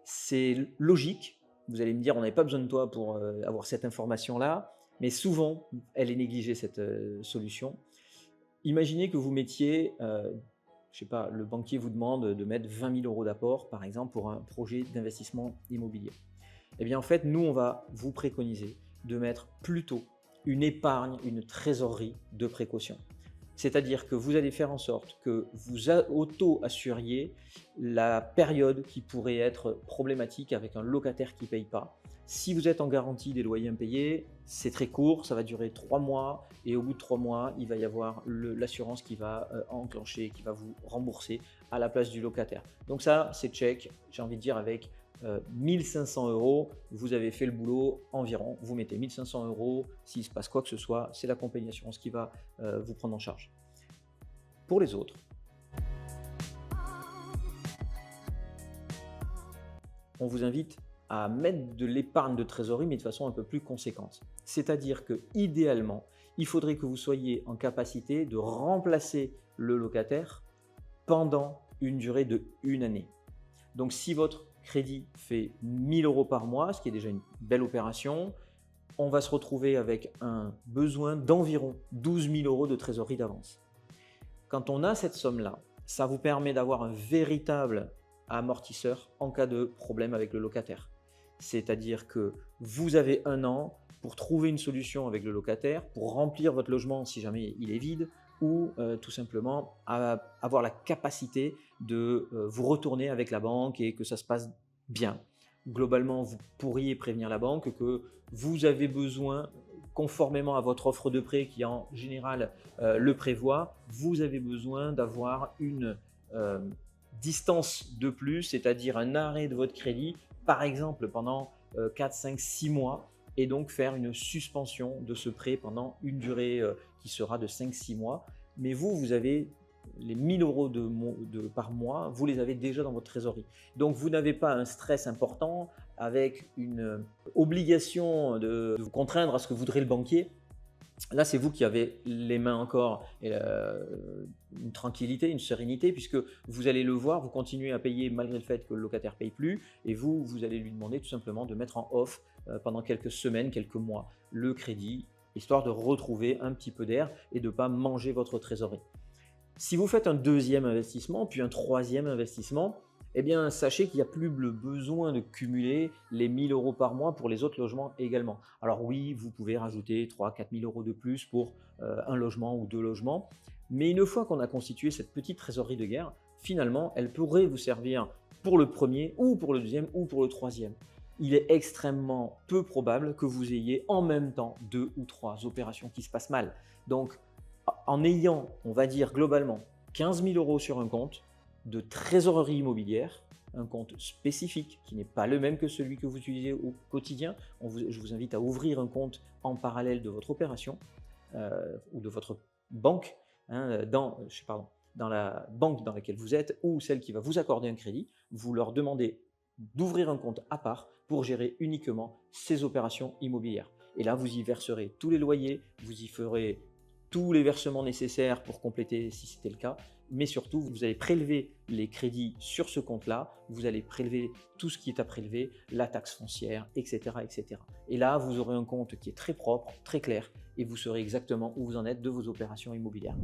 c'est logique. Vous allez me dire, on n'avait pas besoin de toi pour avoir cette information-là, mais souvent, elle est négligée, cette solution. Imaginez que vous mettiez, je sais pas, le banquier vous demande de mettre 20 000 € d'apport, par exemple, pour un projet d'investissement immobilier. Eh bien, en fait, nous, on va vous préconiser de mettre plutôt une épargne, une trésorerie de précaution. C'est-à-dire que vous allez faire en sorte que vous auto-assuriez la période qui pourrait être problématique avec un locataire qui ne paye pas. Si vous êtes en garantie des loyers impayés, c'est très court, ça va durer 3 mois et au bout de 3 mois, il va y avoir l'assurance qui va enclencher, qui va vous rembourser à la place du locataire. Donc ça, c'est check, j'ai envie de dire avec 1500 €, vous avez fait le boulot environ. Vous mettez 1500 €, s'il se passe quoi que ce soit, c'est la compagnie d'assurance qui va vous prendre en charge. Pour les autres, on vous invite à mettre de l'épargne de trésorerie, mais de façon un peu plus conséquente. C'est-à-dire que idéalement, il faudrait que vous soyez en capacité de remplacer le locataire pendant une durée de 1 année. Donc si votre crédit fait 1 000 € par mois, ce qui est déjà une belle opération, on va se retrouver avec un besoin d'environ 12 000 € de trésorerie d'avance. Quand on a cette somme-là, ça vous permet d'avoir un véritable amortisseur en cas de problème avec le locataire. C'est-à-dire que vous avez 1 an pour trouver une solution avec le locataire, pour remplir votre logement si jamais il est vide, ou tout simplement avoir la capacité de vous retourner avec la banque et que ça se passe bien. Globalement, vous pourriez prévenir la banque que vous avez besoin, conformément à votre offre de prêt qui en général le prévoit, vous avez besoin d'avoir une distance de plus, c'est-à-dire un arrêt de votre crédit, par exemple pendant 4, 5, 6 mois, et donc faire une suspension de ce prêt pendant une durée qui sera de 5-6 mois. Mais vous avez les 1 000 € par mois, vous les avez déjà dans votre trésorerie. Donc vous n'avez pas un stress important avec une obligation de vous contraindre à ce que voudrait le banquier. Là, c'est vous qui avez les mains encore et une tranquillité, une sérénité, puisque vous allez le voir, vous continuez à payer malgré le fait que le locataire ne paye plus, et vous allez lui demander tout simplement de mettre en off pendant quelques semaines, quelques mois, le crédit, histoire de retrouver un petit peu d'air et de ne pas manger votre trésorerie. Si vous faites un deuxième investissement, puis un troisième investissement, eh bien, sachez qu'il n'y a plus le besoin de cumuler les 1 000 € par mois pour les autres logements également. Alors oui, vous pouvez rajouter 3 000 à 4 000 € de plus pour un logement ou 2 logements, mais une fois qu'on a constitué cette petite trésorerie de guerre, finalement, elle pourrait vous servir pour le premier ou pour le deuxième ou pour le troisième. Il est extrêmement peu probable que vous ayez en même temps 2 ou 3 opérations qui se passent mal. Donc, en ayant, on va dire globalement, 15 000 € sur un compte de trésorerie immobilière, un compte spécifique qui n'est pas le même que celui que vous utilisez au quotidien, je vous invite à ouvrir un compte en parallèle de votre opération ou de votre banque, dans la banque dans laquelle vous êtes ou celle qui va vous accorder un crédit. Vous leur demandez d'ouvrir un compte à part pour gérer uniquement ces opérations immobilières. Et là, vous y verserez tous les loyers, vous y ferez tous les versements nécessaires pour compléter si c'était le cas, mais surtout vous allez prélever les crédits sur ce compte-là, vous allez prélever tout ce qui est à prélever, la taxe foncière, etc., etc. Et là, vous aurez un compte qui est très propre, très clair, et vous saurez exactement où vous en êtes de vos opérations immobilières.